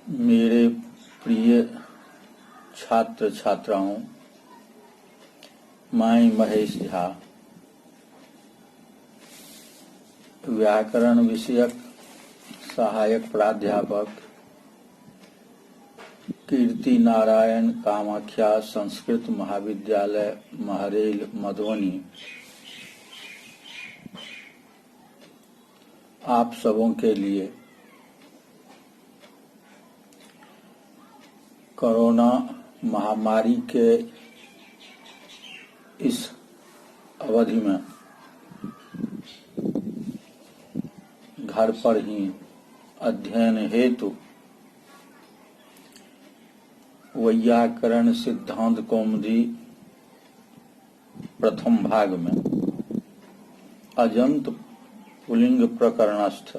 मेरे प्रिय छात्र छात्राओं, मैं महेश झा व्याकरण विषयक सहायक प्राध्यापक कीर्ति नारायण कामाख्या संस्कृत महाविद्यालय महरेल मधुबनी आप सबों के लिए कोरोना महामारी के इस अवधि में घर पर ही अध्ययन हेतु वैयाकरण सिद्धांत कौमुदी प्रथम भाग में अजंत पुल्लिंग प्रकरणस्थ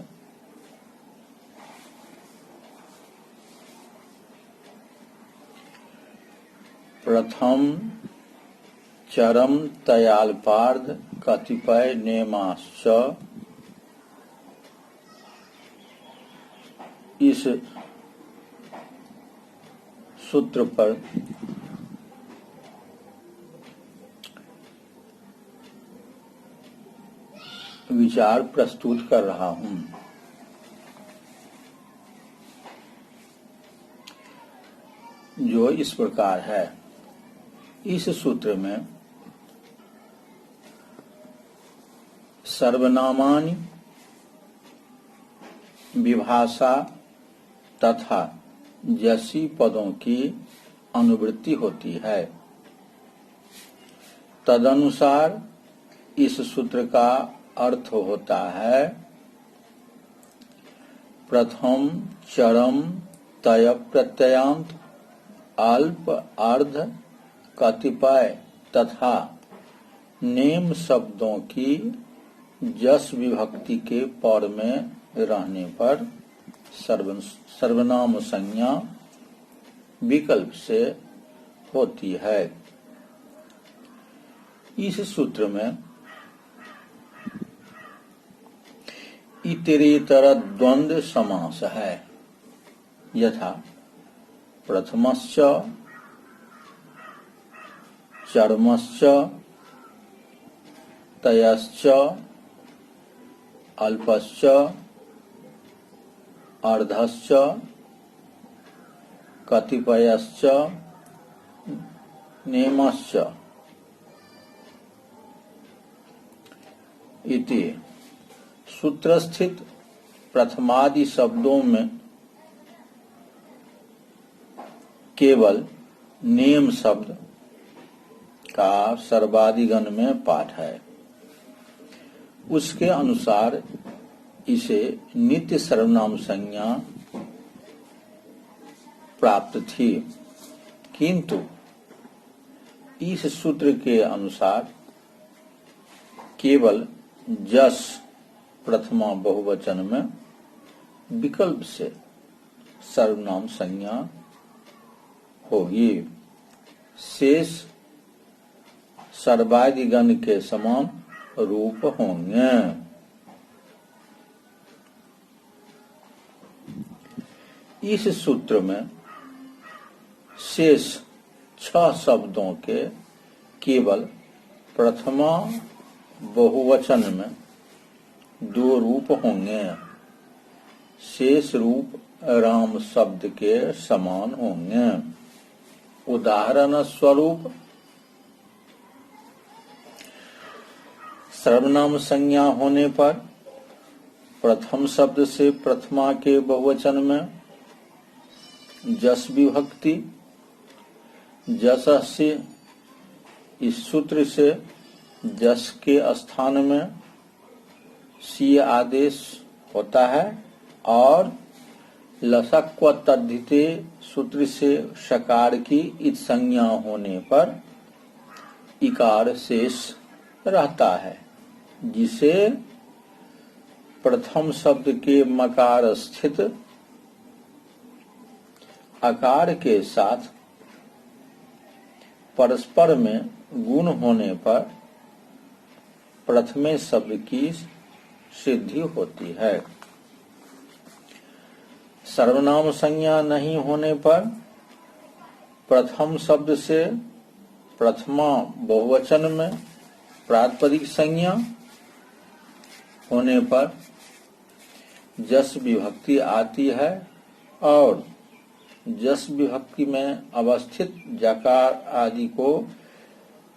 प्रथम चरम तयाल्पार्ध कतिपय नेमाश्च इस सूत्र पर विचार प्रस्तुत कर रहा हूं। जो इस प्रकार है। इस सूत्र में सर्वनामानि विभाषा तथा जसी पदों की अनुवृत्ति होती है। तदनुसार इस सूत्र का अर्थ होता है प्रथम चरम तय प्रत्ययांत अल्प अर्ध कतिपय तथा नेम शब्दों की जस विभक्ति के पौर में रहने पर सर्वनाम संज्ञा विकल्प से होती है। इस सूत्र में इतरेतर द्वंद्व समास है। यथा प्रथमश्च चरमश्च तयश्च अल्पश्च अर्धश्च कतिपयश्च नेमश्च इति सूत्रस्थित प्रथमादि शब्दों में केवल नेम शब्द का सर्वादिगण में पाठ है। उसके अनुसार इसे नित्य सर्वनाम संज्ञा प्राप्त थी, किंतु इस सूत्र के अनुसार केवल जस प्रथमा बहुवचन में विकल्प से सर्वनाम संज्ञा होगी। शेष सर्वादिगण के समान रूप होंगे। इस सूत्र में शेष 6 शब्दों के केवल प्रथमा बहुवचन में 2 रूप होंगे। शेष रूप राम शब्द के समान होंगे। उदाहरण स्वरूप सर्वनाम संज्ञा होने पर प्रथम शब्द से प्रथमा के बहुवचन में जस विभक्ति, जस से इस सूत्र से जस के स्थान में सी आदेश होता है और लसक्व तद्धिते सूत्र से शकार की इत संज्ञा होने पर इकार शेष रहता है, जिसे प्रथम शब्द के मकार स्थित आकार के साथ परस्पर में गुण होने पर प्रथमे शब्द की सिद्धि होती है। सर्वनाम संज्ञा नहीं होने पर प्रथम शब्द से प्रथमा बहुवचन में प्रातिपदिक संज्ञा होने पर जस विभक्ति आती है और जस विभक्ति में अवस्थित जकार आदि को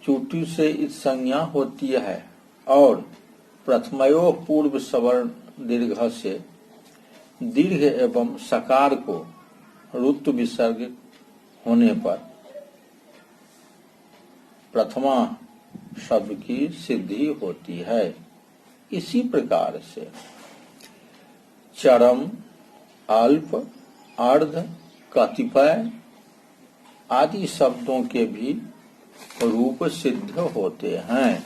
चूटी से इत संज्ञा होती है और प्रथमयो पूर्व सवर्ण दीर्घ से दीर्घ एवं सकार को ऋतु विसर्ग होने पर प्रथमा शब्द की सिद्धि होती है। इसी प्रकार से चरम, अल्प, अर्ध, कतिपय आदि शब्दों के भी रूप सिद्ध होते हैं।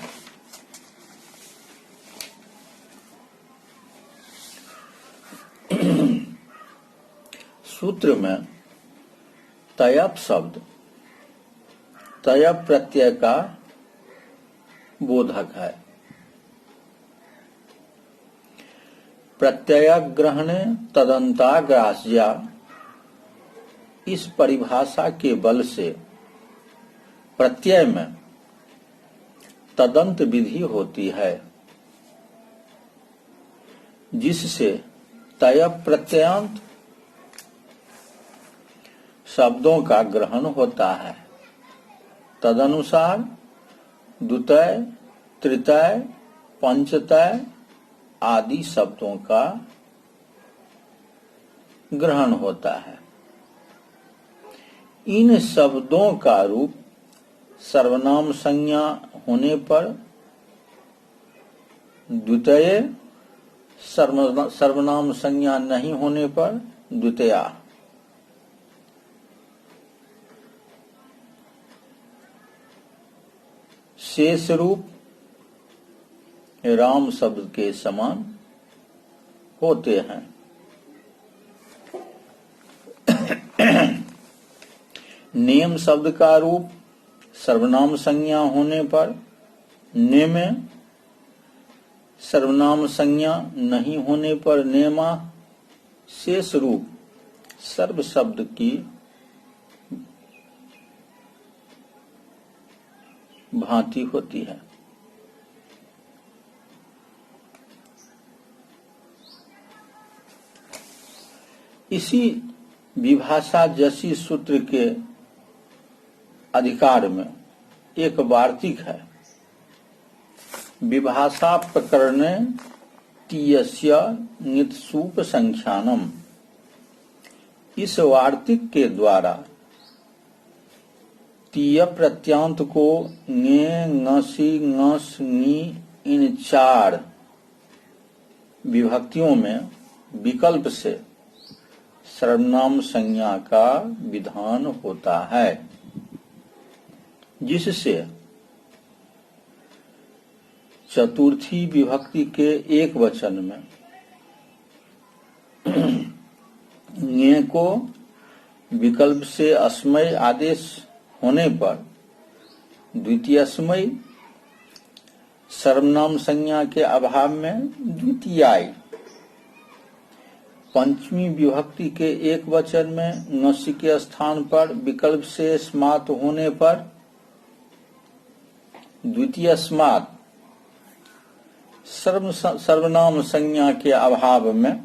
सूत्र में तयप शब्द तयप प्रत्यय का बोधक है। प्रत्यय ग्रहणे तदंताग्राह्या इस परिभाषा के बल से प्रत्यय में तदंत विधि होती है, जिससे तय प्रत्ययांत शब्दों का ग्रहण होता है। तदनुसार द्वितय, तृतीय, पंचतय आदि शब्दों का ग्रहण होता है। इन शब्दों का रूप सर्वनाम संज्ञा होने पर द्वितीय, सर्वनाम संज्ञा नहीं होने पर द्वितीया। शेष रूप राम शब्द के समान होते हैं। नेम शब्द का रूप सर्वनाम संज्ञा होने पर नेमे, सर्वनाम संज्ञा नहीं होने पर नेमा। शेष रूप सर्व शब्द की भांति होती है। इसी विभाषा जैसी सूत्र के अधिकार में एक वार्तिक है। विभाषा प्रकरणे तीयस्य नित्सूप संख्यानम। इस वार्तिक के द्वारा तीय प्रत्यांत को ङे, ङसी, ङस, ङी इन चार विभक्तियों में विकल्प से सर्वनाम संज्ञा का विधान होता है, जिससे चतुर्थी विभक्ति के एक वचन में ङे को विकल्प से अस्मय आदेश होने पर द्वितीयस्मय, सर्वनाम संज्ञा के अभाव में द्वितीयाय, पंचमी विभक्ति के एक वचन में ङसी के स्थान पर विकल्प से स्मात होने पर द्वितीय स्मात, सर्वनाम संज्ञा के अभाव में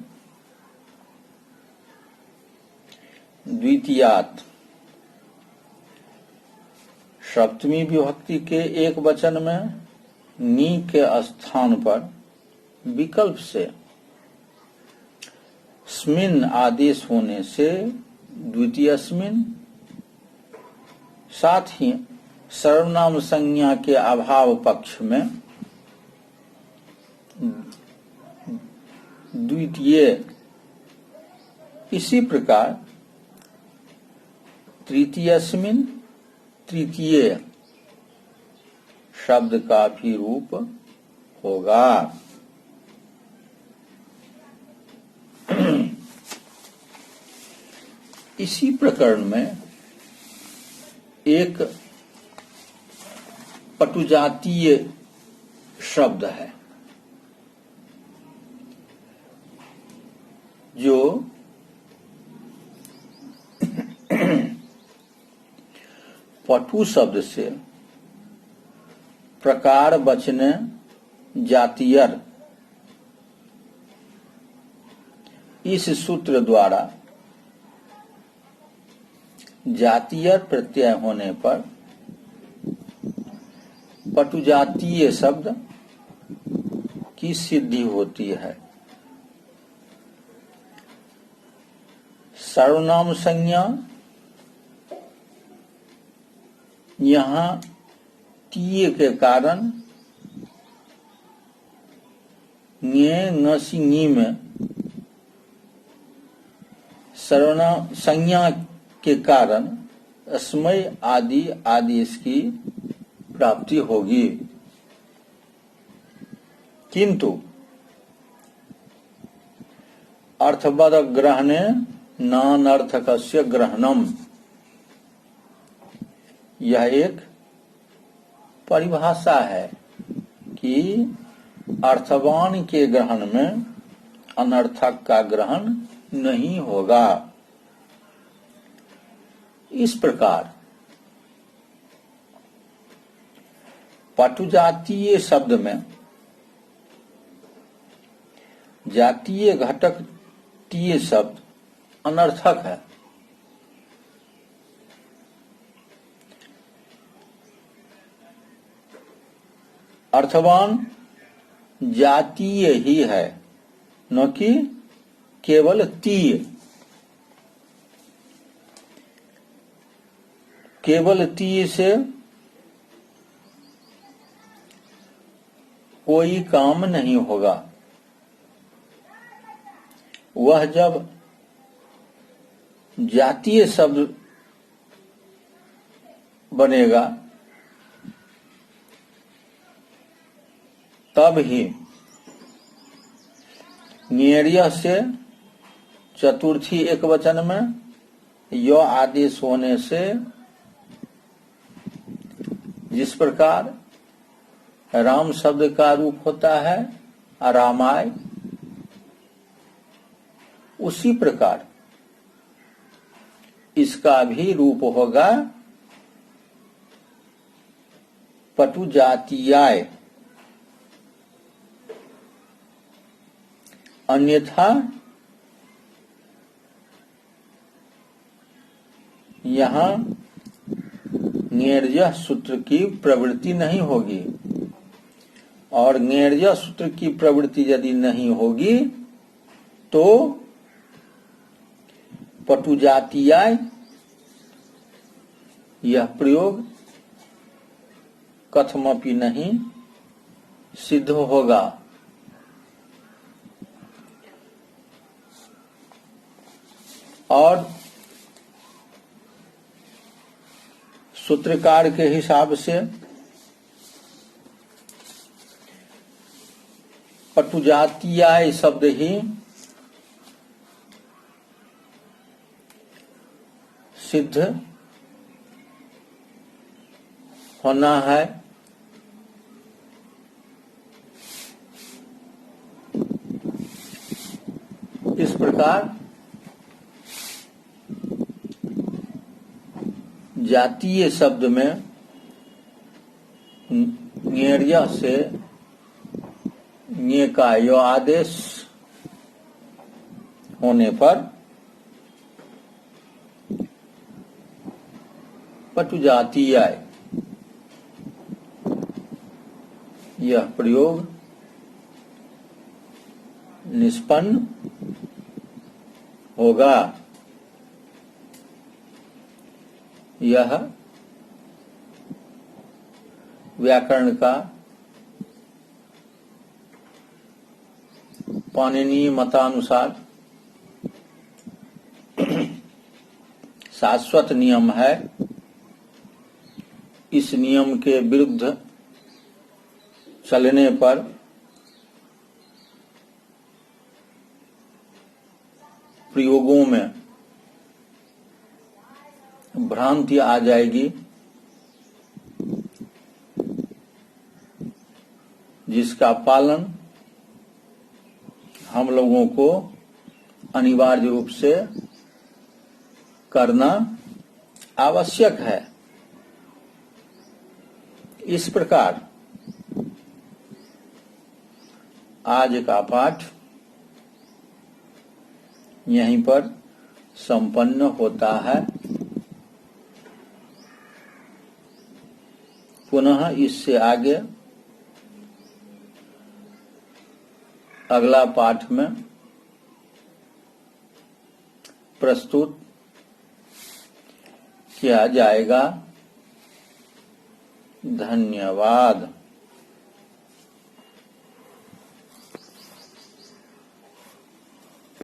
द्वितीयात, सप्तमी विभक्ति के एक वचन में नी के स्थान पर विकल्प से स्मिन आदेश होने से द्वितीयस्मिन, साथ ही सर्वनाम संज्ञा के अभाव पक्ष में द्वितीय। इसी प्रकार तृतीयस्मिन, तृतीय शब्द का भी रूप होगा। इसी प्रकरण में एक पटुजातीय शब्द है, जो पटु शब्द से प्रकार बचने जातीयर, इस सूत्र द्वारा जातीय प्रत्यय होने पर पटुजातीय शब्द की सिद्धि होती है। सर्वनाम संज्ञा यहाँ तीय के कारण ञे ङसी ङी में सर्वनाम संज्ञा के कारण अस्मय आदि आदेश की प्राप्ति होगी। किंतु अर्थवद ग्रहणे नानर्थकस्य ग्रहणम, यह एक परिभाषा है कि अर्थवान के ग्रहण में अनर्थक का ग्रहण नहीं होगा। इस प्रकार पटुजातीय शब्द में जातीय घटक तीय शब्द अनर्थक है। अर्थवान जातीय ही है, न कि केवल तीय। केवल तीय से कोई काम नहीं होगा। वह जब जातीय शब्द बनेगा तब ही ञेर्य से चतुर्थी एक वचन में य आदेश होने से जिस प्रकार राम शब्द का रूप होता है अरामाय, उसी प्रकार इसका भी रूप होगा पटुजातीयाय। अन्यथा यहाँ ङेर्य सूत्र की प्रवृत्ति नहीं होगी, और ङेर्य सूत्र की प्रवृत्ति यदि नहीं होगी तो पटुजातीयाय यह प्रयोग कथमपि नहीं सिद्ध होगा। और सूत्रकार के हिसाब से पटुजातीयाय शब्द ही सिद्ध होना है। इस प्रकार जातीय शब्द में ञेर्य से ञे का यो आदेश होने पर पटुजातीयाय यह प्रयोग निष्पन्न होगा। यह व्याकरण का पाणिनीय मतानुसार शाश्वत नियम है। इस नियम के विरुद्ध चलने पर प्रयोगों में भ्रांति आ जाएगी, जिसका पालन हम लोगों को अनिवार्य रूप से करना आवश्यक है। इस प्रकार आज का पाठ यहीं पर संपन्न होता है। पुनः इससे आगे अगला पाठ में प्रस्तुत किया जाएगा। धन्यवाद।